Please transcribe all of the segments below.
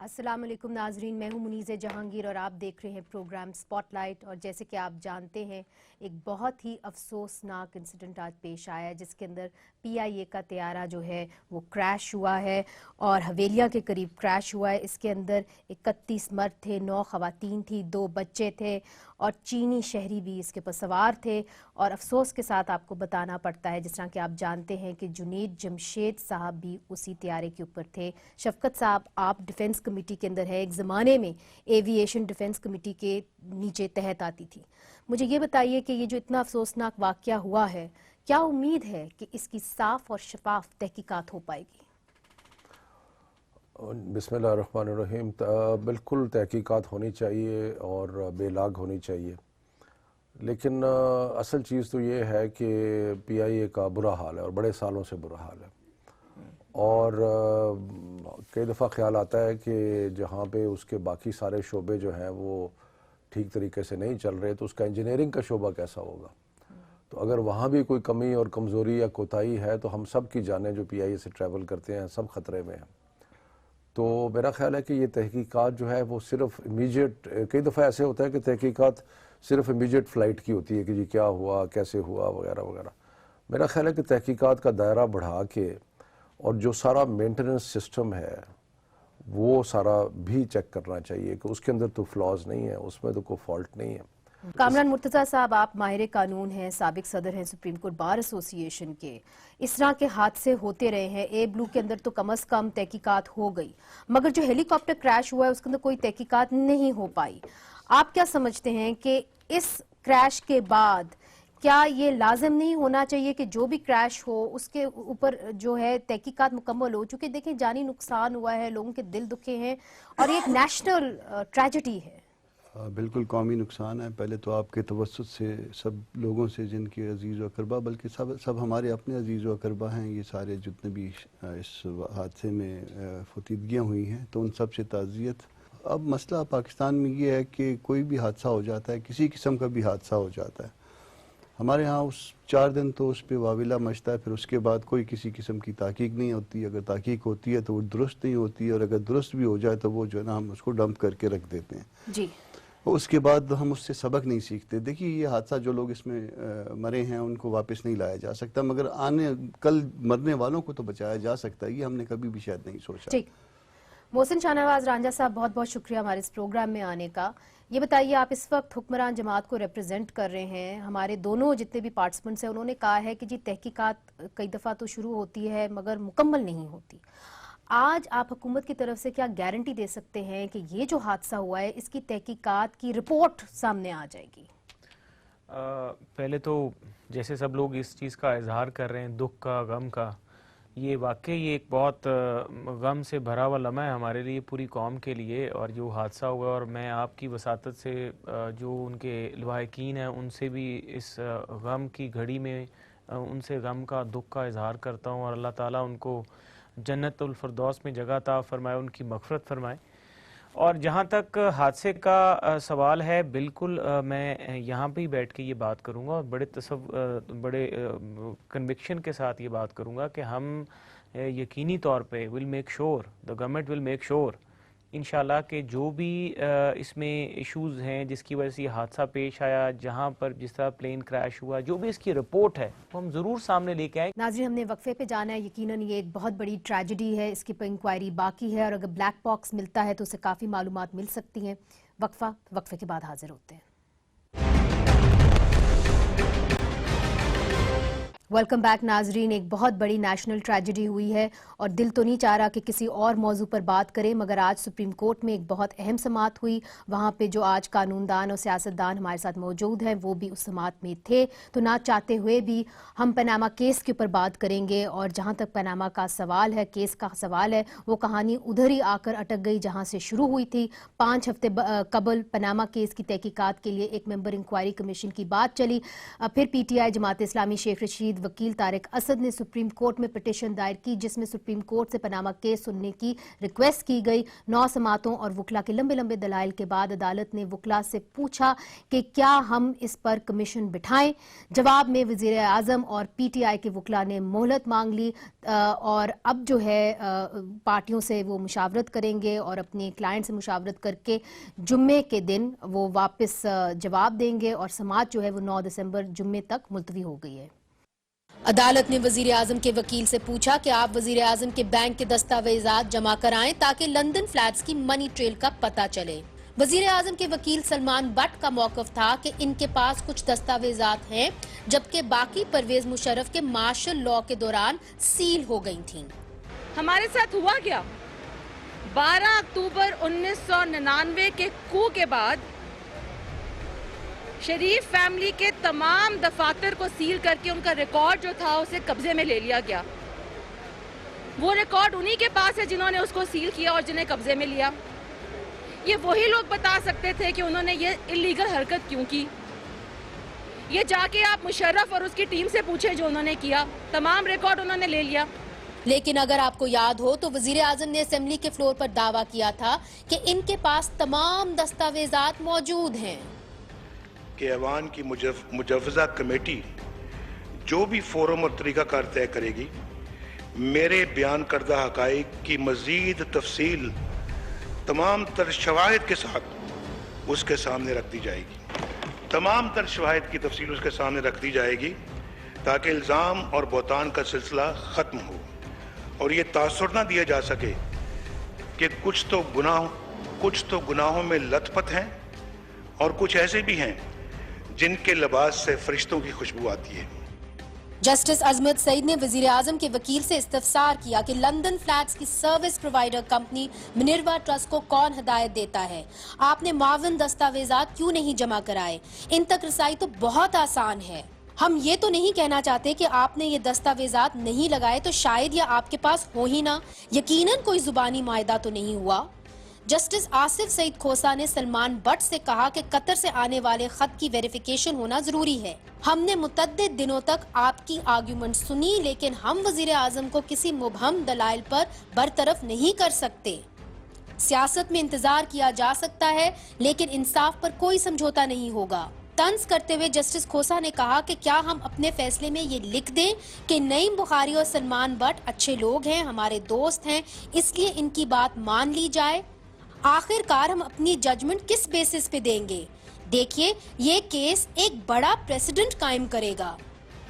अस्सलाम वालेकुम नाजरीन, मैं हूं मुनीज़े जहांगीर और आप देख रहे हैं प्रोग्राम स्पॉटलाइट। और जैसे कि आप जानते हैं, एक बहुत ही अफसोसनाक इंसिडेंट आज पेश आया है जिसके अंदर PIA का तैयारा जो है वो क्रैश हुआ है और हवेलिया के करीब क्रैश हुआ है। इसके अंदर 31 मर्द थे, 9 ख़वातीन थी, 2 बच्चे थे और चीनी शहरी भी इसके ऊपर सवार थे। और अफसोस के साथ आपको बताना पड़ता है, जिस तरह कि आप जानते हैं कि जुनेद जमशेद साहब भी उसी तैयारे के ऊपर थे। शफकत साहब, आप डिफेंस कमेटी के अंदर है, एक ज़माने में एविएशन डिफेंस कमेटी के नीचे तहत आती थी। मुझे ये बताइए कि ये जो इतना अफसोसनाक वाक़या हुआ है, क्या उम्मीद है कि इसकी साफ और शफाफ तहकीकात हो पाएगी? बिस्मिल्लाहिर्रहमानिर्रहीम। बिल्कुल तहकीकात होनी चाहिए और बेलाग होनी चाहिए, लेकिन असल चीज़ तो ये है कि PIA का बुरा हाल है और बड़े सालों से बुरा हाल है। और कई दफ़ा ख्याल आता है कि जहाँ पे उसके बाकी सारे शोबे जो हैं वो ठीक तरीके से नहीं चल रहे, तो उसका इंजीनियरिंग का शोबा कैसा होगा। तो अगर वहाँ भी कोई कमी और कमज़ोरी या कोताही है तो हम सब की जानें जो PIA से ट्रैवल करते हैं सब ख़तरे में हैं। तो मेरा ख़्याल है कि ये तहकीकात जो है वो सिर्फ इमीडिएट, कई दफ़ा ऐसे होता है कि तहकीकात सिर्फ इमीडिएट फ़्लाइट की होती है कि जी क्या हुआ, कैसे हुआ, वगैरह वगैरह। मेरा ख़्याल है कि तहकीकात का दायरा बढ़ा के और जो सारा मेंटेनेंस सिस्टम है वो सारा भी चेक करना चाहिए कि उसके अंदर तो फ्लॉज नहीं है, उसमें तो कोई फॉल्ट नहीं है। कामरान मुर्तज़ा साहब, आप माहिर कानून हैं, साबिक सदर हैं सुप्रीम कोर्ट बार एसोसिएशन के। इस तरह के हादसे होते रहे हैं, ए ब्लू के अंदर तो कम अज़ कम तहकीकात हो गई, मगर जो हेलीकॉप्टर क्रैश हुआ है उसके अंदर कोई तहकीकात नहीं हो पाई। आप क्या समझते हैं कि इस क्रैश के बाद क्या ये लाजिम नहीं होना चाहिए कि जो भी क्रैश हो उसके ऊपर जो है तहकीकात मुकम्मल हो? चूंकि देखें, जानी नुकसान हुआ है, लोगों के दिल दुखे हैं और ये एक नेशनल ट्रेजेडी है। बिल्कुल कौमी नुकसान है। पहले तो आपके तवस्सुत से सब लोगों से जिनके अजीज़ व अकरबा, बल्कि सब हमारे अपने अजीज़ व अकरबा हैं, ये सारे जितने भी इस हादसे में फुतीदगियाँ हुई हैं, तो उन सब से ताज़ियत। अब मसला पाकिस्तान में ये है कि कोई भी हादसा हो जाता है, किसी किस्म का भी हादसा हो जाता है, हमारे यहाँ उस 4 दिन तो उस पर वाविला मचता है, फिर उसके बाद कोई किसी किस्म की तहकीक नहीं होती। अगर तहकीक होती है तो वो दुरुस्त नहीं होती, और अगर दुरुस्त भी हो जाए तो वो जो है ना हम उसको डंप करके रख देते हैं जी। उसके बाद हम उससे सबक नहीं सीखते। देखिए, ये हादसा जो लोग इसमें मरे हैं उनको वापस नहीं लाया जा सकता, मगर कल मरने वालों को तो बचाया जा सकता है। ये हमने कभी भी शायद नहीं सोचा। ठीक। मोहसिन शाहनवाज रांझा साहब, बहुत बहुत शुक्रिया हमारे इस प्रोग्राम में आने का। ये बताइए, आप इस वक्त हुक्मरान जमात को रिप्रेजेंट कर रहे हैं। हमारे दोनों जितने भी पार्टिसिपेंट्स हैं उन्होंने कहा है कि जी तहकीकात कई दफ़ा तो शुरू होती है मगर मुकम्मल नहीं होती। आज आप हुकूमत की तरफ से क्या गारंटी दे सकते हैं कि ये जो हादसा हुआ है इसकी तहकीकात की रिपोर्ट सामने आ जाएगी? पहले तो जैसे सब लोग इस चीज़ का इजहार कर रहे हैं, दुख का, गम का, ये वाकई ये एक बहुत गम से भरा हुआ लम्हा है हमारे लिए, पूरी कौम के लिए। और जो हादसा हुआ, और मैं आपकी वसातत से जो उनके लवाहिकीन हैं उनसे भी इस गम की घड़ी में उनसे गम का, दुख का इजहार करता हूँ। और अल्लाह ताला उनको जन्नतुल फिरदौस में जगह अता फरमाए, उनकी मग़फ़िरत फरमाए। और जहाँ तक हादसे का सवाल है, बिल्कुल मैं यहाँ पे ही बैठ के ये बात करूँगा और बड़े कन्विक्शन के साथ ये बात करूँगा कि हम यकीनी तौर पे will make sure, the government will make sure इंशाल्लाह कि जो भी इसमें इश्यूज़ हैं जिसकी वजह से ये हादसा पेश आया, जहाँ पर जिस तरह प्लेन क्रैश हुआ, जो भी इसकी रिपोर्ट है वो हम ज़रूर सामने लेके आए। नाज़रीन, हमने वक्फे पे जाना है। यकीनन ये एक बहुत बड़ी ट्रेजेडी है, इसकी पर इंक्वायरी बाकी है और अगर ब्लैक बॉक्स मिलता है तो उसे काफ़ी मालूमात मिल सकती हैं। वक्फे के बाद हाजिर होते हैं। वेलकम बैक नाजरीन। एक बहुत बड़ी नेशनल ट्रेजेडी हुई है और दिल तो नहीं चाह रहा कि किसी और मौजू पर बात करें, मगर आज सुप्रीम कोर्ट में एक बहुत अहम समाअत हुई। वहाँ पे जो आज कानूनदान और सियासतदान हमारे साथ मौजूद हैं वो भी उस समाअत में थे, तो ना चाहते हुए भी हम पनामा केस के ऊपर बात करेंगे। और जहाँ तक पनामा का सवाल है, केस का सवाल है, वो कहानी उधर ही आकर अटक गई जहाँ से शुरू हुई थी। 5 हफ्ते कबल पनामा केस की तहकीकात के लिए एक मेंबर इंक्वायरी कमीशन की बात चली, फिर PTI जमात इस्लामी शेख रशीद बाद वकील तारिक असद ने सुप्रीम कोर्ट में पिटीशन दायर की, जिसमें सुप्रीम कोर्ट से पनामा केस सुनने की रिक्वेस्ट की गई। 9 समातों और वकला के लंबे लंबे दलाइल के बाद अदालत ने वकला से पूछा कि क्या हम इस पर कमीशन बिठाएं। जवाब में वजीर आजम और PTI के वकला ने मोहलत मांग ली और अब जो है पार्टियों से वो मुशावरत करेंगे और अपने क्लाइंट से मुशावरत करके जुम्मे के दिन वो वापस जवाब देंगे और समाअत जो है वो 9 दिसंबर जुम्मे तक मुलतवी हो गई है। अदालत ने वजीर आजम के वकील से पूछा कि आप वजीर आजम के बैंक के दस्तावेजात जमा कराएं ताकि लंदन फ्लैट्स की मनी ट्रेल का पता चले। वजीर आजम के वकील सलमान बट का मौक़िफ़ था कि इनके पास कुछ दस्तावेजात हैं, जबकि बाकी परवेज मुशर्रफ के मार्शल लॉ के दौरान सील हो गई थीं। हमारे साथ हुआ क्या? 12 अक्टूबर 1999 के कू के बाद शरीफ फैमिली के तमाम दफातर को सील करके उनका रिकॉर्ड जो था उसे कब्जे में ले लिया गया। वो रिकॉर्ड उन्हीं के पास है जिन्होंने उसको सील किया और जिन्हें कब्जे में लिया। ये वही लोग बता सकते थे कि उन्होंने ये इलीगल हरकत क्यों की। ये जाके आप मुशर्रफ और उसकी टीम से पूछे जो उन्होंने किया, तमाम रिकॉर्ड उन्होंने ले लिया। लेकिन अगर आपको याद हो तो वजीर आजम ने असेंबली के फ्लोर पर दावा किया था कि इनके पास तमाम दस्तावेजात मौजूद हैं कि ऐवान की मुजव्वज़ा कमेटी जो भी फोरम और तरीक़ाकार तय करेगी, मेरे बयान करदा हक़ाइक़ की मज़ीद तफसील तमाम तर शवाहिद के साथ उसके सामने रख दी जाएगी। तमाम तर शवाहिद की तफसील उसके सामने रख दी जाएगी ताकि इल्ज़ाम और बहतान का सिलसिला ख़त्म हो और ये तासुर ना दिया जा सके कि कुछ तो गुनाहों में लथपथ हैं और कुछ ऐसे भी हैं जिनके लिबास से फरिश्तों की खुशबू आती है। जस्टिस अजमत सईद ने वजीर आजम के वकील से इस्तफसार किया कि लंदन फ्लैट्स की service provider company Minerva trust को कौन हिदायत देता है। आपने मावन दस्तावेजात क्यों नहीं जमा कराए? इन तक रसाई तो बहुत आसान है। हम ये तो नहीं कहना चाहते कि आपने ये दस्तावेजात नहीं लगाए तो शायद ये आपके पास हो ही ना। यकीनन कोई जुबानी मायदा तो नहीं हुआ। जस्टिस आसिफ सईद खोसा ने सलमान बट से कहा कि कतर से आने वाले खत की वेरिफिकेशन होना जरूरी है। हमने मुतद्दिद दिनों तक आपकी आर्ग्यूमेंट सुनी, लेकिन हम वजीर आजम को किसी मुबहम दलाइल पर बरतरफ नहीं कर सकते। सियासत में इंतजार किया जा सकता है, लेकिन इंसाफ पर कोई समझौता नहीं होगा। तंज करते हुए जस्टिस खोसा ने कहा कि क्या हम अपने फैसले में ये लिख दें कि नईम बुखारी और सलमान बट अच्छे लोग हैं, हमारे दोस्त हैं, इसलिए इनकी बात मान ली जाए। आखिरकार हम अपनी जजमेंट किस बेसिस पे देंगे? देखिए, ये केस एक बड़ा प्रेसिडेंट कायम करेगा।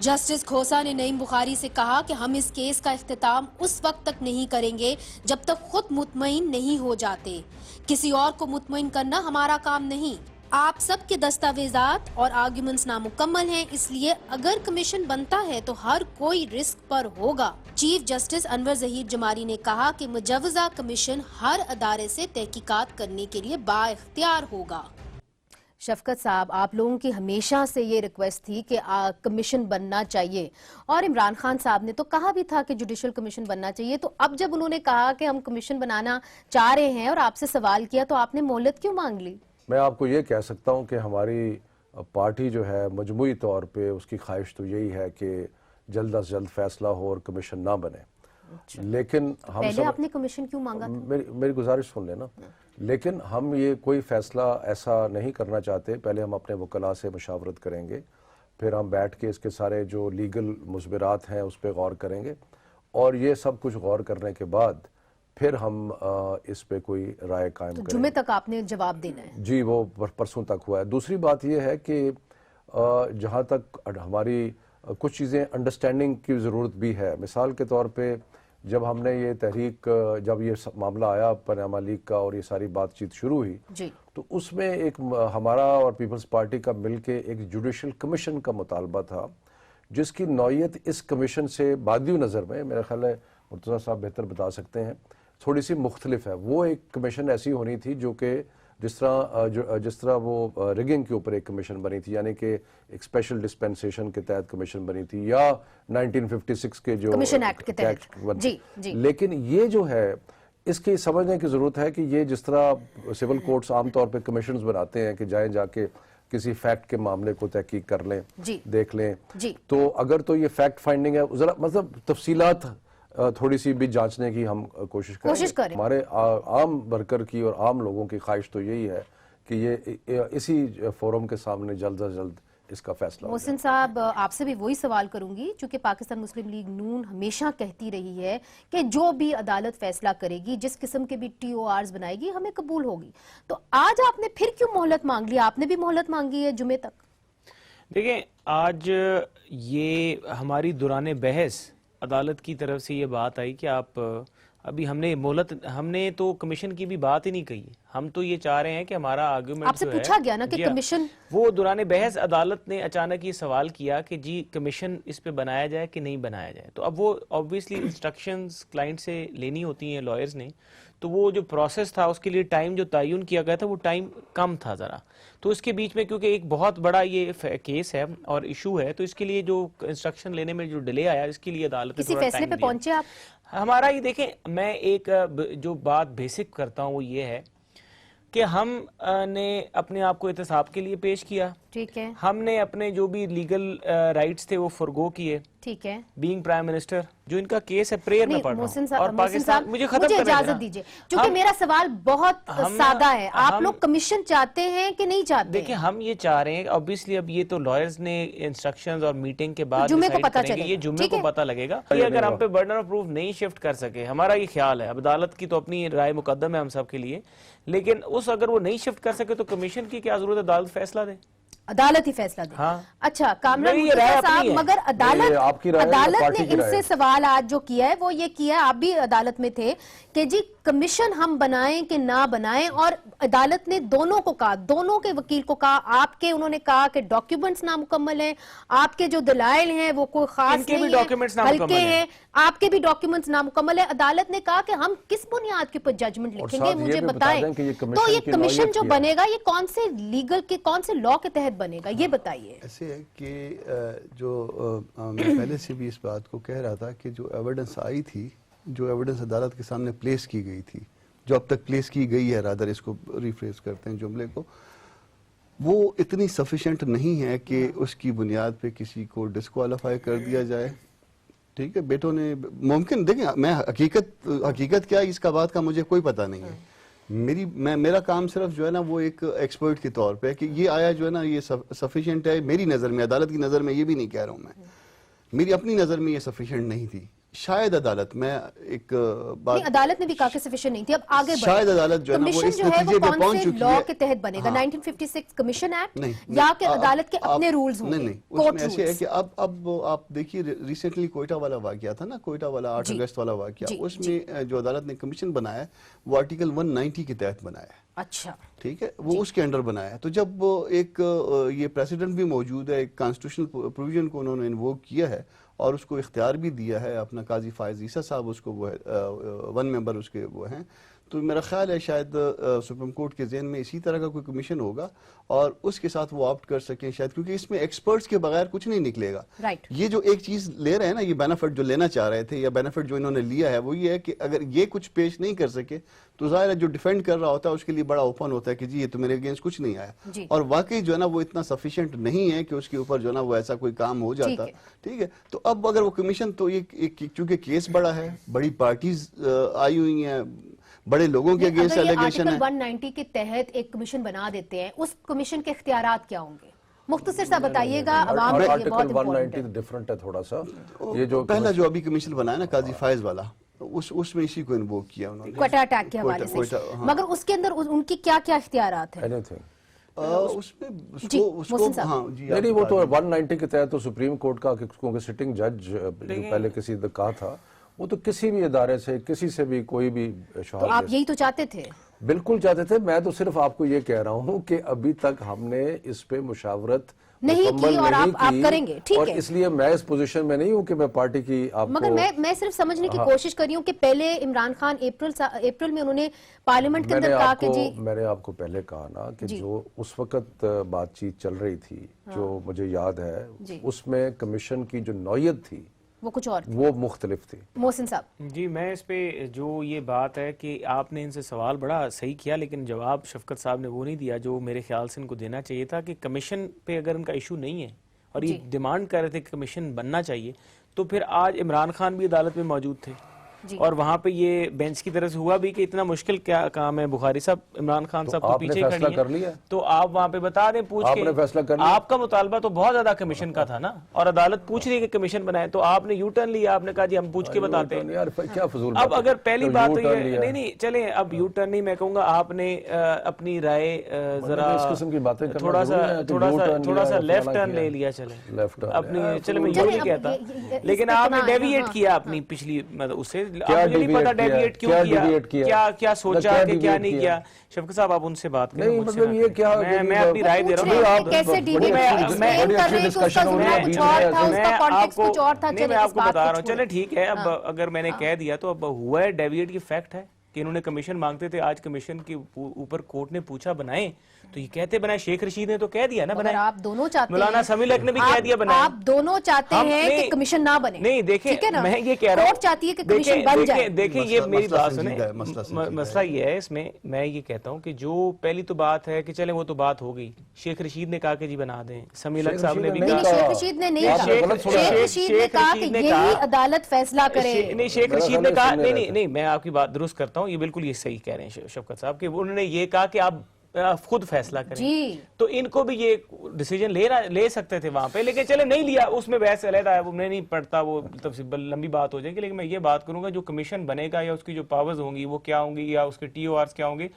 जस्टिस खोसा ने नईम बुखारी से कहा कि हम इस केस का इख्तिताम उस वक्त तक नहीं करेंगे जब तक खुद मुतमईन नहीं हो जाते। किसी और को मुतमईन करना हमारा काम नहीं। आप सब के दस्तावेजात और आर्ग्यूमेंट्स नामुकम्मल हैं, इसलिए अगर कमीशन बनता है तो हर कोई रिस्क पर होगा। चीफ जस्टिस अनवर ज़हीर जमारी ने कहा कि मुजव्वज़ा कमीशन हर अदारे से तहकीकात करने के लिए बाइख्तियार होगा। शफकत साहब, आप लोगों की हमेशा से ये रिक्वेस्ट थी कि कमीशन बनना चाहिए और इमरान खान साहब ने तो कहा भी था कि जुडिशल कमीशन बनना चाहिए। तो अब जब उन्होंने कहा कि हम कमीशन बनाना चाह रहे हैं और आपसे सवाल किया तो आपने मोहलत क्यों मांग ली? मैं आपको ये कह सकता हूँ कि हमारी पार्टी जो है मजमूई तौर पे उसकी ख्वाहिश तो यही है कि जल्द अज जल्द फैसला हो और कमीशन ना बने। लेकिन हम पहले आपने कमीशन क्यों मांगा था? मेरी गुजारिश सुन लेना। लेकिन हम ये कोई फैसला ऐसा नहीं करना चाहते। पहले हम अपने वकला से मशावरत करेंगे, फिर हम बैठ के इसके सारे जो लीगल मुज़बिरात हैं उस पर गौर करेंगे और ये सब कुछ गौर करने के बाद फिर हम इस पे कोई राय कायम करेंगे। जुम्मे तक आपने जवाब देना है? जी, वो परसों तक हुआ है। दूसरी बात ये है कि जहाँ तक हमारी कुछ चीज़ें अंडरस्टैंडिंग की ज़रूरत भी है। मिसाल के तौर पे जब हमने ये तहरीक, जब ये मामला आया पनामा लीक का और ये सारी बातचीत शुरू हुई जी, तो उसमें एक हमारा और पीपल्स पार्टी का मिलके एक जुडिशल कमीशन का मुतालबा था, जिसकी नौयत इस कमीशन से बादियो नज़र में मेरा ख्याल है मुर्तज़ा साहब बेहतर बता सकते हैं, थोड़ी सी मुख्तलिफ है। वो एक कमीशन ऐसी होनी थी जो कि जिस तरह वो रिगिंग के ऊपर एक कमीशन बनी थी, यानी कि एक स्पेशल डिस्पेंसेशन के तहत कमीशन बनी थी, या 1956 के जो कमीशन एक्ट के तहत। जी, जी। लेकिन ये जो है इसकी समझने की ज़रूरत है कि ये जिस तरह सिविल कोर्ट्स आमतौर पर कमीशंस बनाते हैं कि जाएँ जाके किसी फैक्ट के मामले को तहकीक कर लें, जी। देख लें, जी। तो अगर तो ये फैक्ट फाइंडिंग है, जरा मतलब तफसीलात थोड़ी सी भी जांचने की हम कोशिश करें। हमारे आम वर्कर की और आम लोगों की ख्वाहिश तो यही है कि ये इसी फोरम के सामने जल्द से जल्द इसका फैसला हो मोहसिन साहब, आपसे भी वही सवाल करूंगी, चूंकि पाकिस्तान मुस्लिम लीग नून हमेशा कहती रही है कि जो भी अदालत फैसला करेगी, जिस किस्म के भी TORs बनाएगी, हमें कबूल होगी। तो आज आपने फिर क्यों मोहलत मांग ली? आपने भी मोहलत मांगी है जुमे तक। देखें, आज ये हमारी दौरान बहस अदालत की तरफ से ये बात आई कि आप अभी हमने तो कमीशन की भी बात ही नहीं कही। हम तो ये चाह रहे हैं कि हमारा आर्गुमेंट आपसे पूछा गया ना कि कमीशन, वो दौरान बहस अदालत ने अचानक ये सवाल किया कि जी कमीशन इस पे बनाया जाए कि नहीं बनाया जाए। तो अब वो ऑब्वियसली इंस्ट्रक्शंस क्लाइंट से लेनी होती हैं लॉयर्स ने, तो वो जो प्रोसेस था उसके लिए टाइम जो तयन किया गया था वो टाइम कम था ज़रा। तो इसके बीच में क्योंकि एक बहुत बड़ा ये केस है और इशू है, तो इसके लिए जो इंस्ट्रक्शन लेने में जो डिले आया, इसके लिए अदालत ने किसी थोड़ा फैसले टाइम पे दिया। पहुंचे आप? हमारा ये देखें, मैं एक जो बात बेसिक करता हूँ वो ये है कि हम ने अपने आप को एहतसाब के लिए पेश किया, ठीक है, हमने अपने जो भी लीगल राइट्स थे वो फॉरगो किए, ठीक है। बीइंग प्राइम मिनिस्टर, जो इनका केस है प्रेयर में पढ़ रहा हूं, और पाकिस्तान मुझे इजाजत दीजिए, क्योंकि मेरा सवाल बहुत सादा है। आप लोग कमीशन चाहते हैं कि नहीं चाहते? देखिए, हम ये चाह रहे हैं, ऑब्वियसली अब ये तो लॉयर्स ने इंस्ट्रक्शंस और मीटिंग के बाद जुम्मे को decide पता करेंगे, चलेगा, ये जुम्मे ठीक को है? पता लगेगा कि अगर हम पे बर्डन ऑफ प्रूफ नहीं शिफ्ट कर सके, हमारा ये ख्याल है, अब अदालत की तो अपनी राय मुकद्दम है हम सब के लिए, लेकिन उस अगर वो नहीं शिफ्ट कर सके तो कमीशन की क्या जरूरत है? अदालत फैसला दे, अदालत ही फैसला दे। हाँ। अच्छा, कामरान नहीं, ये राय मुर्तजा साहब, अपनी है। मगर आपकी राय है, अदालत पार्टी ने की राय इनसे है। सवाल आज जो किया है वो ये किया है, आप भी अदालत में थे, कि जी कमीशन हम बनाएं कि ना बनाएं, और अदालत ने दोनों को कहा, दोनों के वकील को कहा, आपके उन्होंने कहा कि डॉक्यूमेंट्स नामुकम्मल हैं, आपके जो दलाइल हैं वो कोई खास इनके भी नहीं डॉक्यूमेंट्स है, नामुकम्मल हल्के हैं। हैं, आपके भी डॉक्यूमेंट्स नामुकम्मल है। अदालत ने कहा कि हम किस बुनियाद के ऊपर जजमेंट लिखेंगे, साथ ये मुझे भी बता बताएं। दें कि ये तो कमीशन ये की कमीशन नौयत जो क्या है? बनेगा ये कौन से लीगल के कौन से लॉ के तहत बनेगा, ये बताइए। ऐसे है कि जो मैं पहले से भी इस बात को कह रहा था कि जो एविडेंस आई थी, जो एविडेंस अदालत के सामने प्लेस की गई थी, जो अब तक प्लेस की गई है, रादर इसको रिफ्रेश करते हैं जुमले को, वो इतनी सफिशिएंट नहीं है कि उसकी बुनियाद पे किसी को डिस्क्वालीफाई कर दिया जाए। ठीक है, बेटों ने मुमकिन, देखें मैं हकीकत क्या है इसका बात का मुझे कोई पता नहीं है। मेरा काम सिर्फ जो है ना वो एक एक्सपर्ट के तौर पे है कि ये आया जो है ना ये सफिशिएंट है मेरी नज़र में, अदालत की नज़र में ये भी नहीं कह रहा हूँ मैं, मेरी अपनी नज़र में ये सफिशिएंट नहीं थी। शायद अदालत, मैं एक बात, नहीं, अदालत ने भी कहा कि सफिशिएंट नहीं थी, अब आगे बढ़े। शायद अदालत जो है ना वो कमीशन इस जो है वो नतीजे पे कौन पहुंच से चुकी लॉ है। के तहत बनेगा? हाँ। 1956 कमीशन एक्ट नहीं, या नहीं, कि अदालत के अपने आप- रूल्स होंगे? नहीं, कोर्ट उसमें ऐसे है रूल्स। कि अब आप देखिए रिसेंटली कोयटा वाला वाकया था ना, कोयटा वाला 8 जी, अगस्त वाला वाकया, जी, उसमें जो अदालत ने कमीशन बनाया है वो आर्टिकल 190 के तहत बनाया है। अच्छा, ठीक है, वो उसके अंडर बनाया है। तो जब एक ये प्रेसिडेंट भी मौजूद है, एक कॉन्स्टिट्यूशनल प्रोविजन को उन्होंने इन्वोक किया है और उसको इख्तियार भी दिया है, अपना काजी फायज ईसा साहब उसको वो है, 1 मेंबर उसके वो हैं, तो मेरा ख्याल है शायद सुप्रीम कोर्ट के ज़हन में इसी तरह का कोई कमीशन होगा और उसके साथ वो ऑप्ट कर सकें शायद, क्योंकि इसमें एक्सपर्ट्स के बगैर कुछ नहीं निकलेगा। राइट। ये जो एक चीज ले रहे हैं ना, ये बेनिफिट जो लेना चाह रहे थे या बेनिफिट जो इन्होंने लिया है वो ये है कि अगर ये कुछ पेश नहीं कर सके तो जाहिर है जो डिफेंड कर रहा होता है उसके लिए बड़ा ओपन होता है कि जी ये तो मेरे अगेंस्ट कुछ नहीं जी। आया, और वाकई जो है ना वो इतना सफिशिएंट नहीं है कि उसके ऊपर जो है ना वो ऐसा कोई काम हो जाता। ठीक है, तो अब अगर वो कमीशन, तो ये चूंकि केस बड़ा है, बड़ी पार्टीज आई हुई हैं, बड़े लोगों के अगेंस्ट एलिगेशन है। 190 के तहत एक कमीशन बना देते हैं, उस कमीशन के इख्तियारात क्या होंगे? मुख्तसर सा बताइएगा, आवाम के लिए आर्टिकल बहुत इम्पोर्टेंट 190 है। डिफरेंट है थोड़ा सा। ये जो पहला जो अभी कमीशन बनाया ना काजी फायज वाला, उसमें इसी को इन्वोक किया उन्होंने, क्वेटा अटैक के हवाले से, हाँ। मगर उसके अंदर उनकी क्या क्या इख्तियारात हैं? एनीथिंग उसमें जी, मोहसिन साहब। हाँ जी, नहीं, आप वो बता तो दीजिए। 190 के तहत तो सुप्रीम कोर्ट का, क्योंकि सिटिंग जज जो पहले किसी ने कहा था, वो तो किसी भी इदारे से, किसी से भी कोई भी तो शहादत आप यही तो चाहते थे? बिल्कुल चाहते थे। मैं तो सिर्फ आपको ये कह रहा हूँ कि अभी तक हमने इस पे मुशावरत नहीं मुकम्मल की और नहीं आप की, करेंगे, ठीक और है। इसलिए मैं इस पोजीशन में नहीं हूँ कि मैं पार्टी की आपको, मगर मैं सिर्फ समझने की कोशिश कर रही हूँ कि पहले इमरान खान अप्रैल में उन्होंने पार्लियामेंट के अंदर कहा कि जी, मैंने आपको पहले कहा ना कि जी। जो उस वक्त बातचीत चल रही थी, जो मुझे याद जी। है, उसमें कमीशन की जो नौयत थी وہ کچھ اور تھی. وہ مختلف تھی. محسن صاحب جی میں اس پہ جو یہ بات ہے کہ آپ نے ان سے سوال بڑا صحیح کیا لیکن جواب شفقت صاحب نے وہ نہیں دیا جو میرے خیال سے ان کو دینا چاہیے تھا کہ کمیشن پہ اگر ان کا ایشو نہیں ہے اور یہ ڈیمانڈ کر رہے تھے کہ کمیشن بننا چاہیے تو پھر آج عمران خان بھی عدالت میں موجود تھے اور وہاں پہ یہ بینچ کی طرف سے ہوا بھی کہ اتنا مشکل کیا کام ہے. بخاری صاحب عمران خان صاحب تو پیچھے کھڑی ہیں تو آپ وہاں پہ بتا دیں پوچھ کے. آپ کا مطالبہ تو بہت زیادہ کمیشن کا تھا نا اور عدالت پوچھ رہی ہے کہ کمشن بنائے تو آپ نے یو ٹرن لیا, آپ نے کہا جی ہم پوچھ کے بتاتے ہیں. اب اگر پہلی بات تو یہ نہیں چلیں اب یو ٹرن نہیں میں کہوں گا آپ نے اپنی رائے ذرا تھوڑا سا لیفٹ ٹرن لے لیا. چلیں اپنی چلے میں یہ نہیں کہتا لیکن آپ نے ڈیویٹ کیا اپنی پچھلی اس سے نہیں پتا ڈیویٹ کیوں کیا, کیا سوچا کہ کیا نہیں کیا. شفقت صاحب آپ ان سے بات کریں. مطلب یہ کیا میں اپنی رائے دے رہا ہوں. کیسے ڈیویٹ میں آپ کو بتا رہا ہوں. چلے ٹھیک ہے اب اگر میں نے کہہ دیا تو اب ہوا ہے ڈیویٹ کی فیکٹ ہے کہ انہوں نے کمیشن مانگتے تھے. آج کمیشن کے اوپر کورٹ نے پوچھا بنائیں تو یہ کہتے بنائے. شیخ رشید نے تو کہہ دیا نا بنائے. آپ دونوں چاہتے ہیں, مولانا سمیع الحق نے بھی کہہ دیا بنائے. آپ دونوں چاہتے ہیں کہ کمیشن نہ بنے. نہیں دیکھیں میں یہ کہہ رہا ہوں کورٹ چاہتی ہے کہ کمیشن بن جائے. دیکھیں یہ میری بات سنیں. مسئلہ یہ ہے اس میں میں یہ کہتا ہوں کہ جو پہلی تو بات ہے کہ چلیں وہ تو بات ہو گئی. شیخ رشید نے کہا کہ جی بنا دیں. سمیع الحق صاحب نے بھی کہا. شیخ رشید نے نہیں کہا. شیخ رشید نے کہا کہ یہی عدالت فیصلہ کرے. نہیں شیخ رشید نے کہا نہیں میں آپ کی بات درست کرتا ہوں. یہ بالکل یہ صحیح کہہ رہے ہیں شفقت صاحب کہ انہوں نے یہ کہا کہ آپ خود فیصلہ کریں. تو ان کو بھی یہ ڈیسیجن لے سکتے تھے وہاں پہ لیکن چلے نہیں لیا. اس میں بحث علیحدہ ہے وہ میں نہیں پڑھتا, وہ لمبی بات ہو جائے گی. لیکن میں یہ بات کروں گا جو کمیشن بنے گا یا اس کی جو پاورز ہوں گی وہ کیا ہوں گی یا اس کے ٹی او آرز کیا ہوں گے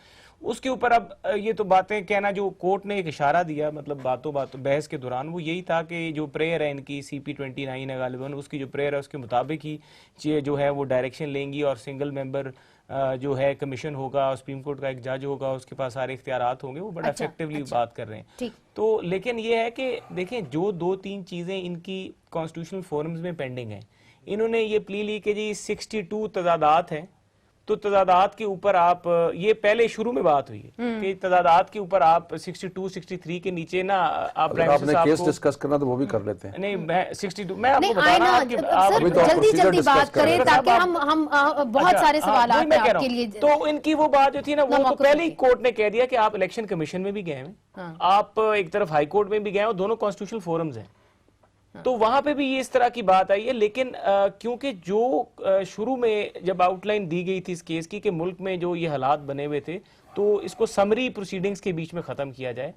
اس کے اوپر. اب یہ تو باتیں کہنا جو کورٹ نے ایک اشارہ دیا مطلب باتوں بحث کے دوران وہ یہی تھا کہ جو پریئر ہے ان کی CP29 ہے غالباً اس کی جو پریئر ہے اس کے مطابق ہی جو ہے وہ ڈائریکشن لیں گی اور سنگل ممبر جو ہے کمیشن ہوگا, سپریم کورٹ کا ایک جج ہوگا, اس کے پاس سارے اختیارات ہوں گے. وہ بڑا افیکٹولی بات کر رہے ہیں. تو لیکن یہ ہے کہ دیکھیں جو 2-3 چیزیں ان کی کانسٹیٹیوشنل فورمز میں پینڈنگ ہیں. انہوں نے یہ پلی لی کہ جی 62 تضادات ہیں تو تضادات کے اوپر آپ یہ پہلے شروع میں بات ہوئی ہے کہ تضادات کے اوپر آپ 62-63 کے نیچے نا آپ نے کیس ڈسکس کرنا تو وہ بھی کر لیتے ہیں. نہیں میں 62 میں آپ کو بتا رہا ہوں کہ آپ جلدی بات کریں تاکہ ہم بہت سارے سوالات ہیں آپ کے لیے. تو ان کی وہ بات جو تھی نا وہ تو پہلے ہی کورٹ نے کہہ دیا کہ آپ الیکشن کمیشن میں بھی گئے ہیں, آپ ایک طرف ہائی کورٹ میں بھی گئے ہیں اور دونوں کانسٹیٹیوشنل فورمز ہیں. تو وہاں پہ بھی یہ اس طرح کی بات آئی ہے. لیکن کیونکہ جو شروع میں جب آؤٹ لائن دی گئی تھی اس کیس کی کہ ملک میں جو یہ حالات بنے ہوئے تھے تو اس کو سمری پروسیڈنگز کے بیچ میں ختم کیا جائے.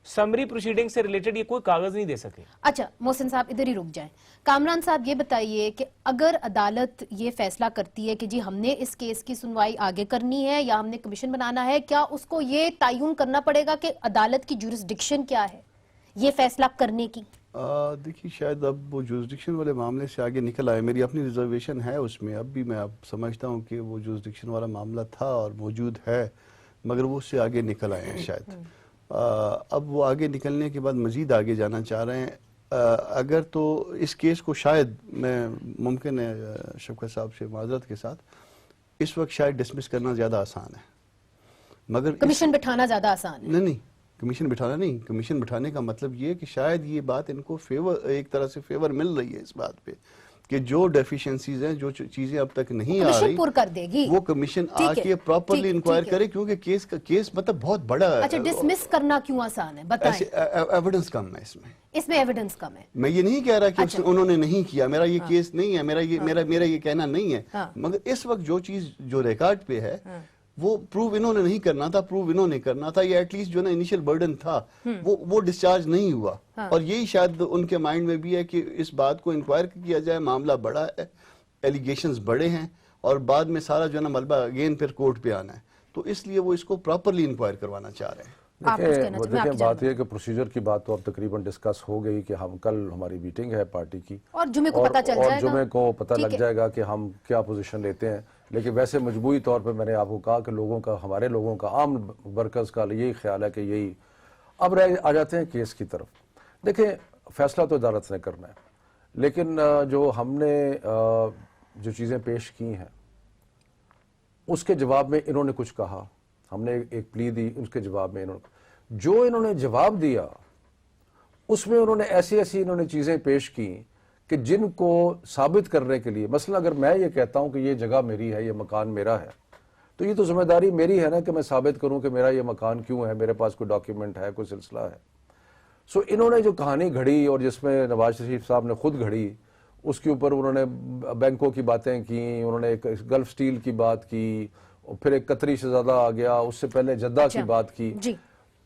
سمری پروسیڈنگ سے ریلیٹڈ یہ کوئی کاغذ نہیں دے سکے. اچھا محسن صاحب ادھر ہی رک جائیں. کامران صاحب یہ بتائیے کہ اگر عدالت یہ فیصلہ کرتی ہے کہ جی ہم نے اس کیس کی سنوائی آگے کرنی ہے یا ہم نے کمیشن بنانا ہے, کیا اس کو یہ تعین کرنا پڑے گا کہ عدالت کی جورسڈکشن کیا ہے یہ فیصلہ کرنے کی؟ دیکھیے شاید اب وہ جورسڈکشن والے معاملے سے آگے نکل آئے. میری اپنی ریزرویشن ہے اس میں. اب بھی میں اب سمجھتا ہوں کہ وہ جورسڈکشن والا معاملہ تھا اور موجود ہے مگر وہ اس سے آگے نکل آئے ہیں شاید. اب وہ آگے نکلنے کے بعد مزید آگے جانا چاہ رہے ہیں. اگر تو اس کیس کو شاید میں ممکن ہے شفقت صاحب سے معذرت کے ساتھ اس وقت شاید ڈسمس کرنا زیادہ آسان ہے مگر کمیشن بٹھانا زیادہ آسان ہے. نہیں کمیشن بٹھانا نہیں. کمیشن بٹھانے کا مطلب یہ کہ شاید یہ بات ان کو ایک طرح سے فیور مل رہی ہے اس بات پہ کہ جو ڈیفیشنسیز ہیں جو چیزیں اب تک نہیں آ رہی پر کر دے گی وہ کمیشن آ کے پراپرلی انکوائر کرے کیونکہ کیس مطلب بہت بڑا ہے. اچھا ڈسمس کرنا کیوں آسان ہے بتائیں؟ ایویڈنس کم ہے اس میں ایویڈنس کم ہے. میں یہ نہیں کہہ رہا کہ انہوں نے نہیں کیا. میرا یہ کیس نہیں ہے, میرا یہ کہنا نہیں ہے. مگر اس وقت جو چیز جو ریکارڈ پہ ہے وہ پروو انہوں نے نہیں کرنا تھا, پروو انہوں نے کرنا تھا. یہ ایٹ لیسٹ جو نا انیشل برڈن تھا وہ ڈسچارج نہیں ہوا. اور یہی شاید ان کے مائنڈ میں بھی ہے کہ اس بات کو انکوائر کیا جائے. معاملہ بڑا ہے, ایلیگیشنز بڑے ہیں اور بعد میں سارا جو نا ملبہ اگین پھر کورٹ پہ آنا ہے. تو اس لیے وہ اس کو پراپرلی انکوائر کروانا چاہ رہے ہیں. دیکھیں بات یہ کہ پروسیجر کی بات تو اب تقریباً ڈسکس ہو گئی کہ ہم کل ہماری میٹنگ ہے پارٹی کی اور جمعے کو پتہ چل جائے گا, اور جمعے کو پتہ لگ جائے گا کہ ہم کیا پوزیشن لیتے ہیں. لیکن ویسے مجموعی طور پہ میں نے آپ کو کہا کہ لوگوں کا, ہمارے لوگوں کا, عام ورکرز کا یہی خیال ہے کہ یہی. اب آ جاتے ہیں کیس کی طرف. دیکھیں فیصلہ تو عدالت نے کرنا ہے لیکن جو ہم نے جو چیزیں پیش کی ہیں اس کے جواب میں انہوں نے کچھ کہا. ہم نے ایک پلی دی, اس کے جواب میں انہوں نے جواب دیا اس میں انہوں نے ایسی انہوں نے چیزیں پیش کی کہ جن کو ثابت کرنے کے لیے، مثلا اگر میں یہ کہتا ہوں کہ یہ جگہ میری ہے، یہ مکان میرا ہے، تو یہ تو ذمہ داری میری ہے نا کہ میں ثابت کروں کہ میرا یہ مکان کیوں ہے، میرے پاس کوئی ڈاکیومنٹ ہے، کوئی سلسلہ ہے. سو انہوں نے جو کہانی گھڑی اور جس میں نواز شریف صاحب نے خود گھڑی، اس کے اوپر انہوں نے بینکوں کی باتیں کی، انہوں نے ایک گلف سٹیل کی بات کی، اور پھر ایک قطری شہزادہ آ گیا، اس سے پہلے جدہ کی بات کی.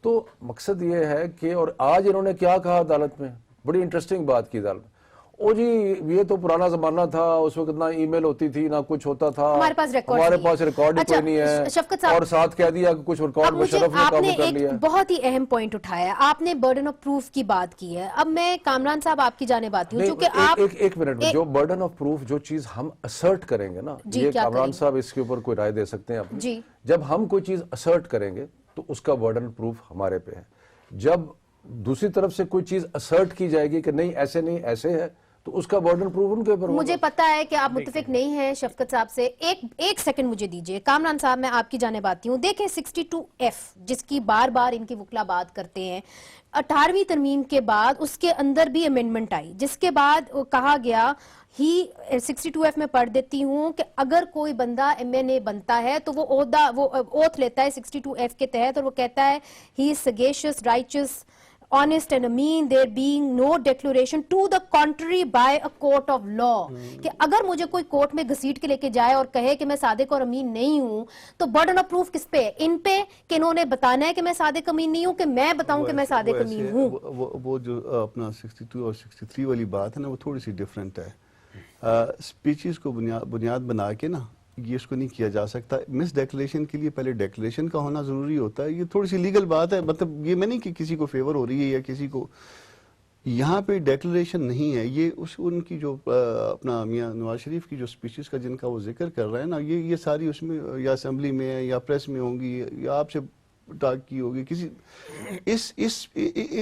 تو مقصد یہ ہے کہ، اور آج انہوں نے کیا کہا عدالت میں، بڑی انٹرسٹنگ بات کی عدالت میں، او جی یہ تو پرانا زمانہ تھا، اس وقت نہ ای میل ہوتی تھی، نہ کچھ ہوتا تھا، ہمارے پاس ریکارڈ ہی کوئی نہیں ہے، اور ساتھ کہہ دیا کہ کچھ ریکارڈ مشرف نے قابو کر لیا. ایک بہت ہی اہم پوائنٹ اٹھایا ہے آپ نے، برڈن آف پروف کی بات کی ہے. اب میں کامران صاحب آپ کی جانب آتی ہوں، چونکہ آپ ایک منٹ، جو برڈن آف پروف، جو چیز ہم اسرٹ کریں گے نا، یہ کامران صاحب اس کے اوپر کوئی رائے دے سکتے ہیں اپنی. جب ہم کوئی چیز اسرٹ کریں گے تو اس کا برڈن پروف ہمارے پہ ہے. جب دوسری طرف سے کوئی چیز اسرٹ کی جائے گی کہ نہیں ایسے نہیں ایسے ہے، تو اس کا برڈن پروف ان کے اوپر ہوگا. مجھے پتا ہے کہ آپ متفق نہیں ہیں شفقت صاحب سے. ایک سیکنڈ مجھے دیجئے. کامران صاحب میں آپ کی جانب آتی ہوں. دیکھیں 62F جس کی بار بار ان کی وکلا بات کرتے ہیں، 18ویں ترمیم کے بعد اس کے اندر بھی امینڈمنٹ آئی، جس کے بعد کہا گیا، ہی 62F میں پڑھ دیتی ہوں کہ اگر کوئی بندہ MNA بنتا ہے تو وہ اوتھ لیتا ہے 62F کے تحت، اور وہ کہتا ہے he is sagacious, righteous, honest and ameen, there being no declaration to the contrary by a court of law. کہ اگر مجھے کوئی کورٹ میں گھسیٹ کے لے کے جائے اور کہے کہ میں صادق اور امین نہیں ہوں، تو برڈن آف پروف کس پہ ہے؟ ان پہ کہ انہوں نے بتانا ہے کہ میں صادق امین نہیں ہوں، کہ میں بتاؤں کہ میں صادق امین ہوں. وہ جو اپنا 62 اور 63 والی بات ہے نا، وہ تھوڑی سی ڈیفرنٹ ہے. سپیچز کو بنیاد بنا کے نا یہ اس کو نہیں کیا جا سکتا. مس ڈیکلیریشن کے لیے پہلے ڈیکلیریشن کا ہونا ضروری ہوتا ہے. یہ تھوڑی سی لیگل بات ہے، مطلب یہ میں نہیں کہ کسی کو فیور ہو رہی ہے یا کسی کو، یہاں پہ ڈیکلیریشن نہیں ہے. یہ ان کی جو اپنا میاں نواز شریف کی جو سپیچز کا جن کا وہ ذکر کر رہے ہیں نا، یہ ساری اس میں یا اسمبلی میں ہے یا پریس میں ہوں گی یا آپ سے ٹاک کی ہوگی کسی،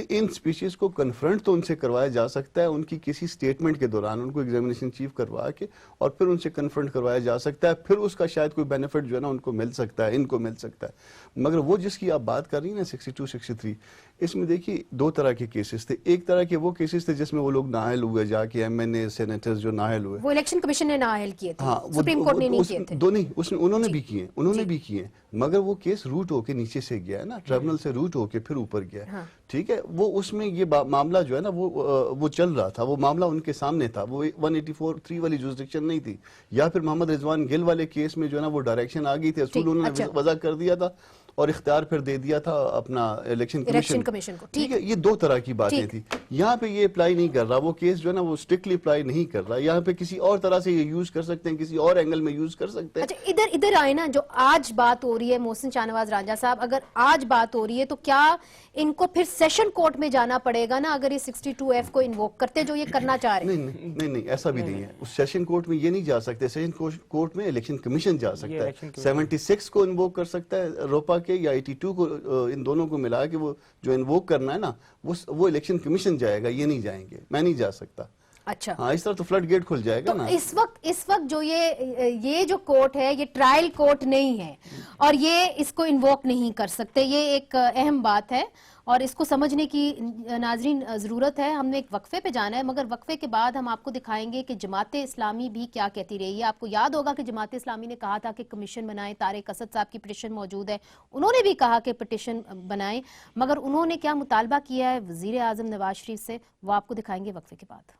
ان سپیچز کو کنفرنٹ تو ان سے کروایا جا سکتا ہے ان کی کسی سٹیٹمنٹ کے دوران، ان کو ایگزامینیشن چیف کروا کے اور پھر ان سے کنفرنٹ کروایا جا سکتا ہے. پھر اس کا شاید کوئی بینیفٹ جو ہے نا ان کو مل سکتا ہے، ان کو مل سکتا ہے. مگر وہ جس کی آپ بات کر رہی ہیں نا 62 63، اس میں دیکھیے دو طرح کے کیسز تھے. ایک طرح کے وہ کیسز تھے جس میں وہ لوگ نااہل ہوئے، جا کے MNA سینیٹرز جو نااہل ہوئے، وہ الیکشن کمیشن نے نااہل کیے تھے، ہاں سپریم کورٹ نے نہیں کیے تھے. دو نہیں، اس میں انہوں نے بھی کیے، انہوں نے بھی کیے، مگر وہ کیس روٹ ہو کے نیچے سے گیا ہے نا، ٹریبونل سے روٹ ہو کے پھر اوپر گیا ہے. ٹھیک ہے، وہ اس میں یہ معاملہ جو ہے نا وہ چل رہا تھا، وہ معاملہ ان کے سامنے تھا. وہ 184(3) والی جورسڈکشن نہیں تھی. یا پھر محمد رضوان گل والے کیس میں جو ہے نا وہ ڈائریکشن آ گئی تھی، اصول انہوں نے وضع کر دیا تھا اور اختیار پھر دے دیا تھا اپنا الیکشن کمیشن کو. ٹھیک ہے، یہ دو طرح کی باتیں تھی. یہاں پہ یہ اپلائی نہیں کر رہا، وہ کیس جو ہے نا وہ اسٹرکٹلی اپلائی نہیں کر رہا. یہاں پہ کسی اور طرح سے یہ یوز کر سکتے ہیں، کسی اور اینگل میں یوز کر سکتے ہیں. اچھا ادھر آئے نا، جو آج بات ہو رہی ہے محسن شاہ نواز رانجھا صاحب، اگر آج بات ہو رہی ہے تو کیا ان کو پھر سیشن کورٹ میں جانا پڑے گا نا اگر یہ 62F کو انووک کرتے جو یہ کرنا چاہ رہے ہیں؟ نہیں ایسا بھی نہیں ہے. اس سیشن کورٹ میں یہ نہیں جا سکتے، سیشن کورٹ میں الیکشن کمیشن جا سکتا ہے. 76 کو انووک کر سکتا ہے روپا کے، یا 82 کو، ان دونوں کو ملا کے وہ جو انووک کرنا ہے نا وہ الیکشن کمیشن جائے گا، یہ نہیں جائیں گے، میں نہیں جا سکتا. اچھا ہاں، اس طرح تو فلڈ گیٹ کھل جائے گا نا. اس وقت جو یہ جو کورٹ ہے یہ ٹرائل کورٹ نہیں ہے اور یہ اس کو انووک نہیں کر سکتے. یہ ایک اہم بات ہے اور اس کو سمجھنے کی ناظرین ضرورت ہے. ہم نے ایک وقفے پہ جانا ہے، مگر وقفے کے بعد ہم آپ کو دکھائیں گے کہ جماعت اسلامی بھی کیا کہتی رہی ہے. آپ کو یاد ہوگا کہ جماعت اسلامی نے کہا تھا کہ کمیشن بنائیں، طارق اسد صاحب کی پٹیشن موجود ہے، انہوں نے بھی کہا کہ پٹیشن بنائیں، مگر انہوں نے کیا مطالبہ کیا ہے وزیر اعظم نواز شریف سے، وہ آپ کو دکھائیں گے وقفے کے بعد.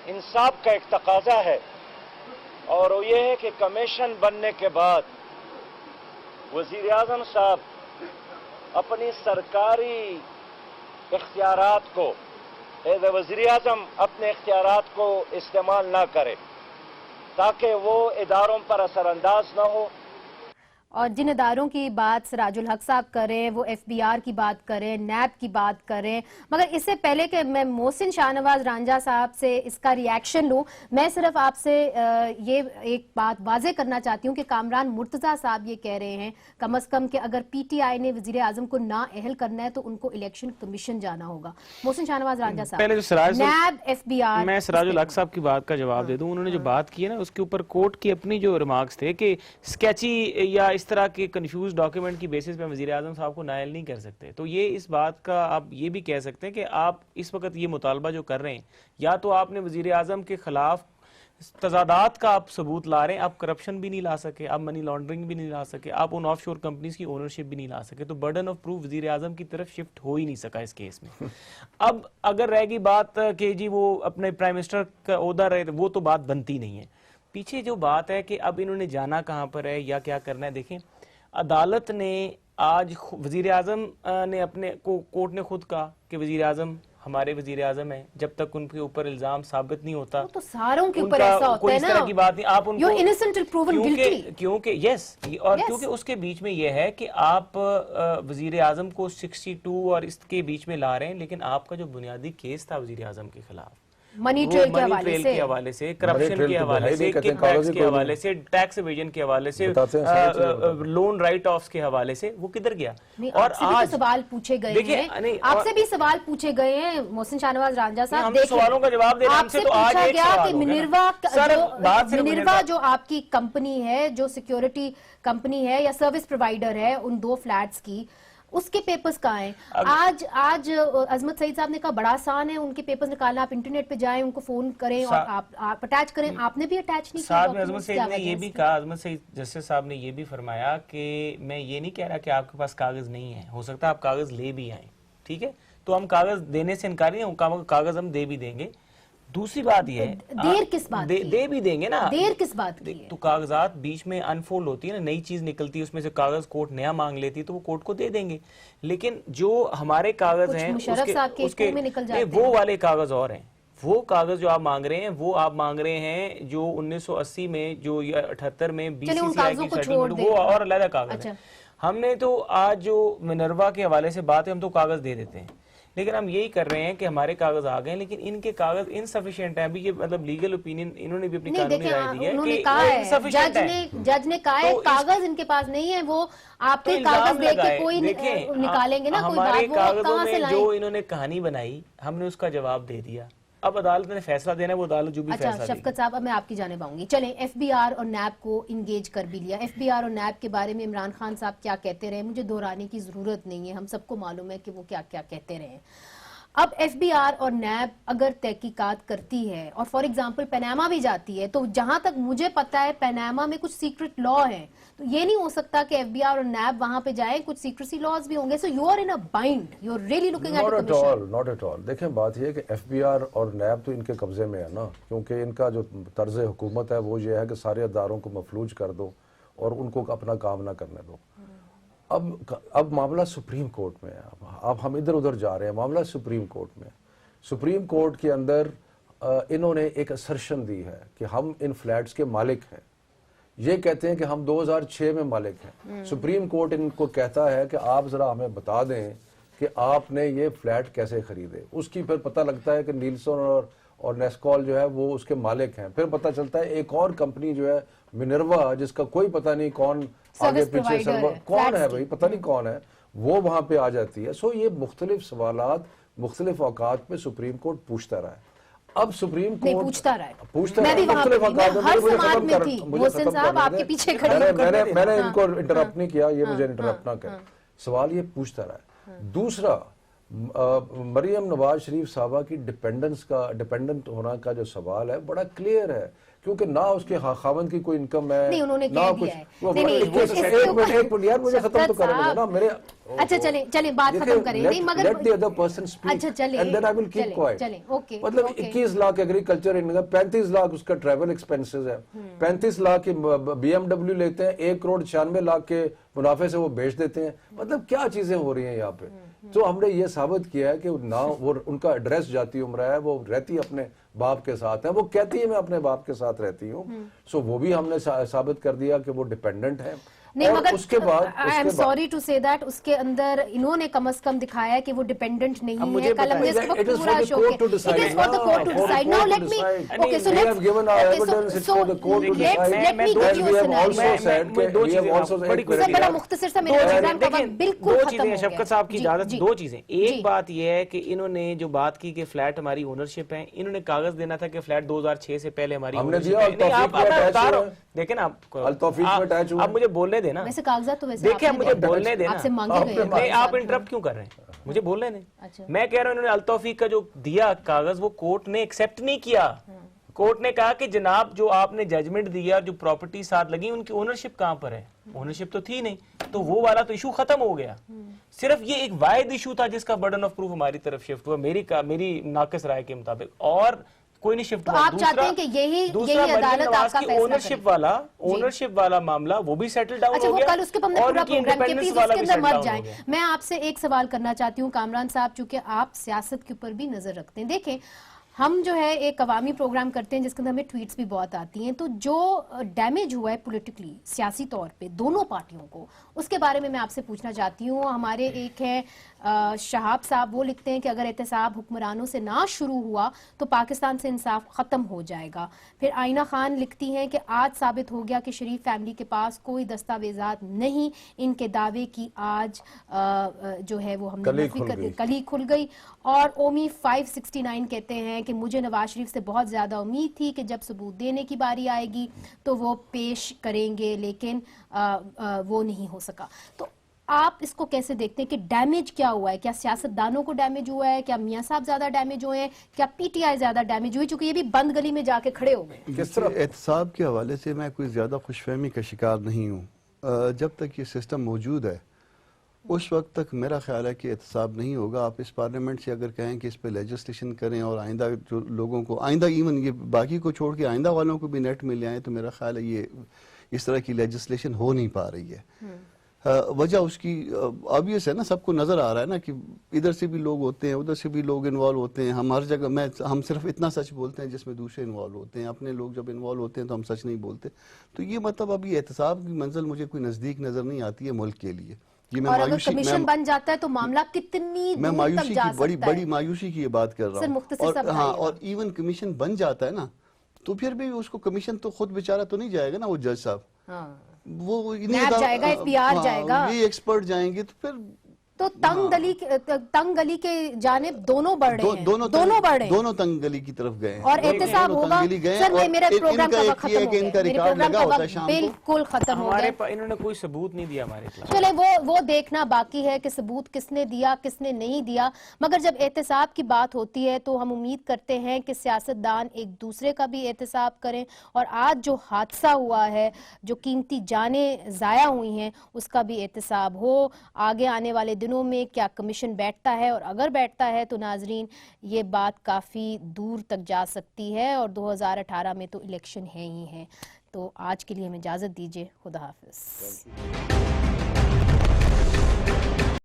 انصاف کا ایک تقاضا ہے اور وہ یہ ہے کہ کمیشن بننے کے بعد وزیر اعظم صاحب اپنی سرکاری اختیارات کو، ایز اے وزیر اعظم اپنے اختیارات کو استعمال نہ کرے تاکہ وہ اداروں پر اثر انداز نہ ہو. اور جن اداروں کی بات سراج الحق صاحب کریں، وہ FBR کی بات کریں، نیب کی بات کریں، مگر اس سے پہلے کہ میں محسن شاہ نواز رانجھا صاحب سے اس کا ریاکشن لوں، میں صرف آپ سے یہ ایک بات واضح کرنا چاہتی ہوں کہ کامران مرتضیٰ صاحب یہ کہہ رہے ہیں کم از کم کہ اگر PTI نے وزیر اعظم کو نااہل کرنا ہے تو ان کو الیکشن کمیشن جانا ہوگا. محسن شاہ نواز رانجھا صاحب، نیب، FBR، میں سراج الحق صاحب کی بات کا جواب دے دوں. انہوں نے جو بات کی ہے نا اس کے اوپر کورٹ کی اپنی جو ریمارکس تھے کہ اسکیچی یا اس اس طرح کے کنفیوز ڈاکیومنٹ کی بیسس پہ وزیر اعظم صاحب کو نائل نہیں کر سکتے. تو یہ اس بات کا آپ یہ بھی کہہ سکتے ہیں کہ آپ اس وقت یہ مطالبہ جو کر رہے ہیں, یا تو آپ نے وزیر اعظم کے خلاف تضادات کا آپ ثبوت لا رہے ہیں, آپ کرپشن بھی نہیں لا سکے, آپ منی لانڈرنگ بھی نہیں لا سکے, آپ ان آف شور کمپنیز کی اونرشپ بھی نہیں لا سکے, تو برڈن آف پروف وزیر اعظم کی طرف شفٹ ہو ہی نہیں سکا اس کیس میں. اب اگر رہ گئی بات کہ جی وہ اپنے پرائم منسٹر کا عہدہ رہے, وہ تو بات بنتی نہیں ہے. پیچھے جو بات ہے کہ اب انہوں نے جانا کہاں پر ہے یا کیا کرنا ہے, دیکھیں عدالت نے آج وزیر اعظم نے اپنے کو کورٹ نے خود کہا کہ وزیر اعظم ہمارے وزیر اعظم ہیں, جب تک ان کے اوپر الزام ثابت نہیں ہوتا تو ساروں کے اوپر ایسا ہوتا ہے نا, کوئی اس طرح کی بات نہیں, آپ ان کو innocent till proven guilty. کیونکہ یس, اور کیونکہ اس کے بیچ میں یہ ہے کہ آپ وزیر اعظم کو 62 اور اس کے بیچ میں لا رہے ہیں, لیکن آپ کا جو بنیادی کیس تھا وزیر اعظم کے خلاف منی ٹریل کے حوالے سے, کرپشن کے حوالے سے, کک بیکس کے حوالے سے, ٹیکس ایویژن کے حوالے سے, لون رائٹ آفس کے حوالے سے, وہ کدھر گیا؟ اور آج سوال پوچھے گئے ہیں, آپ سے بھی سوال پوچھے گئے ہیں محسن شاہ نواز رانجھا صاحب, ہم سوالوں کا جواب دے رہے ہیں. آپ سے پوچھا گیا کہ منروا جو آپ کی کمپنی ہے, جو سیکیورٹی کمپنی ہے یا سروس پرووائڈر ہے ان 2 فلیٹس کی, اس کے پیپرز کہاں ہیں؟ آج عظمت سعید صاحب نے کہا بڑا آسان ہے ان کے پیپرز نکالنا, آپ انٹرنیٹ پہ جائیں, ان کو فون کریں اور آپ اٹیچ کریں. آپ نے بھی اٹیچ نہیں کیا. عظمت سعید نے یہ بھی کہا, عظمت سعید جسٹس صاحب نے یہ بھی فرمایا کہ میں یہ نہیں کہہ رہا کہ آپ کے پاس کاغذ نہیں ہے, ہو سکتا ہے آپ کاغذ لے بھی آئیں, ٹھیک ہے, تو ہم کاغذ دینے سے انکار نہیں, کاغذ ہم دے بھی دیں گے. دوسری بات یہ ہے, دیر کس بات کی, دے بھی دیں گے نا, دیر کس بات کی, تو کاغذات بیچ میں انفولڈ ہوتی ہے نا, نئی چیز نکلتی ہے, اس میں سے کاغذ کورٹ نیا مانگ لیتی ہے تو وہ کورٹ کو دے دیں گے. لیکن جو ہمارے کاغذ ہیں وہ والے کاغذ اور ہیں, وہ کاغذ جو آپ مانگ رہے ہیں وہ آپ مانگ رہے ہیں جو 1980 میں جو 78 میں BCCI کی سیٹلمنٹ, وہ اور علیحدہ کاغذ ہیں. ہم نے تو آج جو منروا کے حوالے سے بات ہے, ہم تو کاغذ دے دیتے ہیں, لیکن ہم یہی کر رہے ہیں کہ ہمارے کاغذ آ گئے, لیکن ان کے کاغذ انسفیشینٹ ہیں. ابھی یہ مطلب لیگل اوپینین انہوں نے بھی اپنی قانونی رائے دی ہے کہ انسفیشینٹ ہے. جج نے کہا ہے کاغذ ان کے پاس نہیں ہے, وہ آپ کے کاغذ دے کے کوئی نکالیں گے نا, کوئی بات, وہ کہاں سے لائیں؟ جو انہوں نے کہانی بنائی ہم نے اس کا جواب دے دیا, اب عدالت نے فیصلہ دینا ہے, وہ عدالت جو بھی فیصلہ دے. شفقت صاحب, اب میں آپ کی جانب آؤں گی. چلیں FBR اور نیب کو انگیج کر بھی لیا. FBR اور نیب کے بارے میں عمران خان صاحب کیا کہتے رہے, مجھے دہرانے کی ضرورت نہیں ہے, ہم سب کو معلوم ہے کہ وہ کیا کیا کہتے رہے. اب FBR اور نیب اگر تحقیقات کرتی ہے اور فار ایگزامپل پیناما بھی جاتی ہے, تو جہاں تک مجھے پتا ہے پیناما میں کچھ سیکرٹ لا ہیں, تو یہ نہیں ہو سکتا کہ FBR اور نیب وہاں پہ جائیں, کچھ سیکریسی لاز بھی ہوں گے. So you are in a bind, you are really looking at a commission. Not at all. دیکھیں بات یہ ہے کہ FBR اور نیب تو ان کے قبضے میں ہے نا, کیونکہ ان کا جو طرز حکومت ہے وہ یہ ہے کہ سارے اداروں کو مفلوج کر دو اور ان کو اپنا کام نہ کرنے دو. اب معاملہ سپریم کورٹ میں ہے, اب ہم ادھر ادھر جا رہے ہیں, معاملہ سپریم کورٹ میں. سپریم کورٹ کے اندر انہوں نے ایک اسرشن دی ہے کہ ہم ان فلیٹس کے مالک ہیں, یہ کہتے ہیں کہ ہم 2006 میں مالک ہیں. سپریم کورٹ ان کو کہتا ہے کہ آپ ذرا ہمیں بتا دیں کہ آپ نے یہ فلیٹ کیسے خریدے. اس کی پھر پتہ لگتا ہے کہ نیلسن اور نیسکول جو ہے وہ اس کے مالک ہیں. پھر پتہ چلتا ہے ایک اور کمپنی جو ہے منروا, جس کا کوئی پتہ نہیں کون آگے پیچھے سرور کون ہے بھائی, پتہ نہیں کون ہے, وہ وہاں پہ آ جاتی ہے. سو یہ مختلف سوالات مختلف اوقات پہ سپریم کورٹ پوچھتا رہا ہے. اب سپریم کورٹ پوچھتا رہا ہے, میں بھی وہاں پہ ہر سماعت میں تھی, محسن صاحب آپ کے پیچھے کھڑی ہوں. میں نے ان کو انٹرپٹ نہیں کیا, یہ مجھے انٹرپٹ نہ کریں. سوال یہ پوچھتا رہا ہے. دوسرا, مریم نواز شریف صاحبہ کی ڈیپینڈنٹ ہونا کا جو سوال ہے بڑا کلیئر ہے, کیونکہ نہ اس کے خاوند کی کوئی انکم ہے, نہیں انہوں نے نہ کہہ دیا ہے. ایک منٹ یار, مجھے ختم تو کرنے دو نا میرے. اچھا چلیں بات ختم کریں, نہیں مگر let the other person speak and then I will keep quiet. مطلب 21 لاکھ ایگریکلچر انکم, 35 لاکھ اس کا ٹریول ایکسپینسز ہے, 35 لاکھ کی BMW لیتے ہیں, 1 کروڑ 96 لاکھ کے منافع سے وہ بیچ دیتے ہیں. مطلب کیا چیزیں ہو رہی ہیں یہاں پہ. تو ہم نے یہ ثابت کیا ہے کہ نہ وہ ان کا ایڈریس جاتی عمرہ ہے, وہ رہتی اپنے باپ کے ساتھ ہے, وہ کہتی ہے میں اپنے باپ کے ساتھ رہتی ہوں. سو وہ بھی ہم نے ثابت کر دیا کہ وہ ڈیپینڈنٹ ہے. نہیں مگر اس کے بعد I am sorry to say that اس کے اندر انہوں نے کم از کم دکھایا ہے کہ وہ ڈیپینڈنٹ نہیں ہے. کل ہم نے اس وقت پورا شو کیا, it is for the court to decide. Now let me, okay, so let's, let me give you a scenario. بڑا مختصر سا میرا پروگرام کا وقت بالکل ختم ہو گیا. شفقت صاحب کی اجازت, 2 چیزیں. ایک بات یہ ہے کہ انہوں نے جو بات کی کہ فلیٹ ہماری اونرشپ ہے, انہوں نے کاغذ دینا تھا کہ فلیٹ 2006 سے پہلے ہماری اونرشپ ہے. دیکھیں نا, اب مجھے بولنے देना। वैसे कागजात तो वैसे देखिए आपने मुझे दिए। बोलने देना। आपसे मांगे गए नहीं, आप इंटरप्ट क्यों कर रहे हैं? मुझे बोलने दें। अच्छा। मैं कह रहा हूँ इन्होंने अल-तौफीक का जो दिया कागज वो कोर्ट ने एक्सेप्ट नहीं किया। कोर्ट ने कहा कि जनाब जो आपने जजमेंट दिया, जो प्रॉपर्टी साथ लगी, उनकी ओनरशिप कहाँ पर है? ओनरशिप तो थी नहीं, तो वो वाला तो इशू खत्म हो गया। सिर्फ ये एक वाहिद इशू था जिसका बर्डन ऑफ प्रूफ हमारी तरफ शिफ्ट हुआ, मेरी नाकिस राय के मुताबिक, और कोई नहीं शिफ्ट तो हुआ। आप चाहते हैं कि यही अदालत आपका फैसला ओनरशिप वाला मामला वो भी सेटल डाउन अच्छा, हो वो गया। कल उसके पर हमने और पूरा उनकी प्रोग्राम के इंडिपेंडेंस प्लीज वाला इसके भी अंदर सेटल मत डाउन हो जाएं। गया। मैं आपसे एक सवाल करना चाहती हूँ कामरान साहब, चूंकि आप सियासत के ऊपर भी नजर रखते हैं। देखें, हम जो है एक अवामी प्रोग्राम करते हैं जिसके अंदर हमें ट्वीट्स भी बहुत आती हैं, तो जो डैमेज हुआ है पॉलिटिकली सियासी तौर पे दोनों पार्टियों को, उसके बारे में मैं आपसे पूछना चाहती हूँ। हमारे एक हैं शहाब साहब, वो लिखते हैं कि अगर एहतसाब हुक्मरानों से ना शुरू हुआ तो पाकिस्तान से इंसाफ ख़त्म हो जाएगा। फिर आइना खान लिखती हैं कि आज साबित हो गया कि शरीफ फैमिली के पास कोई दस्तावेजात नहीं, इनके दावे की आज जो है वो हमने नफी कर दी, कली खुल गई। और ओमी 569 कहते हैं कि मुझे नवाज शरीफ से बहुत ज़्यादा उम्मीद थी कि जब सबूत देने की बारी आएगी तो वो पेश करेंगे, लेकिन वो नहीं हो सका। तो आप इसको कैसे देखते हैं कि डैमेज क्या हुआ है? क्या सियासतदानों को डैमेज हुआ है? क्या मियां साहब ज्यादा डैमेज हुए हैं? क्या पीटीआई ज्यादा डैमेज हुई, चूंकि ये भी बंद गली में जाके खड़े हो गए? किस तरह एहतसाब के हवाले से मैं कोई ज्यादा खुशफहमी का शिकार नहीं हूँ। जब तक ये सिस्टम मौजूद है उस वक्त तक मेरा ख्याल है कि एहतसाब नहीं होगा। आप इस पार्लियामेंट से अगर कहें कि इस पे लेजिस्लेशन करें और आइंदा जो लोगों को, आइंदा इवन ये बाकी को छोड़ के आइंदा वालों को भी नेट में ले आए, तो मेरा ख्याल है ये इस तरह की लेजिस्लेशन हो नहीं पा रही है। वजह उसकी ऑब्वियस है ना, सबको नजर आ रहा है ना कि इधर से भी लोग होते हैं, उधर से भी लोग इन्वॉल्व होते हैं। हम हर जगह हम सिर्फ इतना सच बोलते हैं जिसमें दूसरे इन्वॉल्व होते हैं, अपने लोग जब इन्वॉल्व होते हैं तो हम सच नहीं बोलते। तो ये मतलब अभी एहतसाब की मंजिल मुझे कोई नजदीक नजर नहीं आती है मुल्क के लिए। और अगर कमीशन बन जाता है तो मामला कितनी मैं दूर तक जा सकता है? बड़ी मायूसी की ये बात कर रहा हूँ। और हाँ, और इवन कमीशन बन जाता है ना तो फिर भी उसको कमीशन तो खुद बेचारा तो नहीं जाएगा ना, वो जज साहब। वो नैब जाएगा, एफबीआर जाएगा, ये एक्सपर्ट जाएंगे, तो फिर तो तंग गली के जानिब दोनों बढ़ रहे हैं, दोनों बढ़ रहे हैं, दोनों तंग गली की तरफ गए और एहतसाब होगा। सर मेरा प्रोग्राम का वक्त खत्म हो गया, मेरे प्रोग्राम का वक्त बिल्कुल खत्म हो गया। इन्होंने कोई सबूत नहीं दिया हमारे खिलाफ। चले वो देखना बाकी है कि सबूत किसने दिया किसने नहीं दिया। मगर जब एहतसाब की बात होती है तो हम उम्मीद करते हैं कि सियासतदान एक दूसरे का भी एहतसाब करें, और आज जो हादसा हुआ है, जो कीमती जानें ज़ाया हुई हैं, उसका भी एहतसाब हो। आगे आने वाले दिनों में क्या कमीशन बैठता है, और अगर बैठता है तो नाजरीन ये बात काफ़ी दूर तक जा सकती है, और 2018 में तो इलेक्शन है ही है। तो आज के लिए हमें इजाज़त दीजिए, खुदा हाफिज़।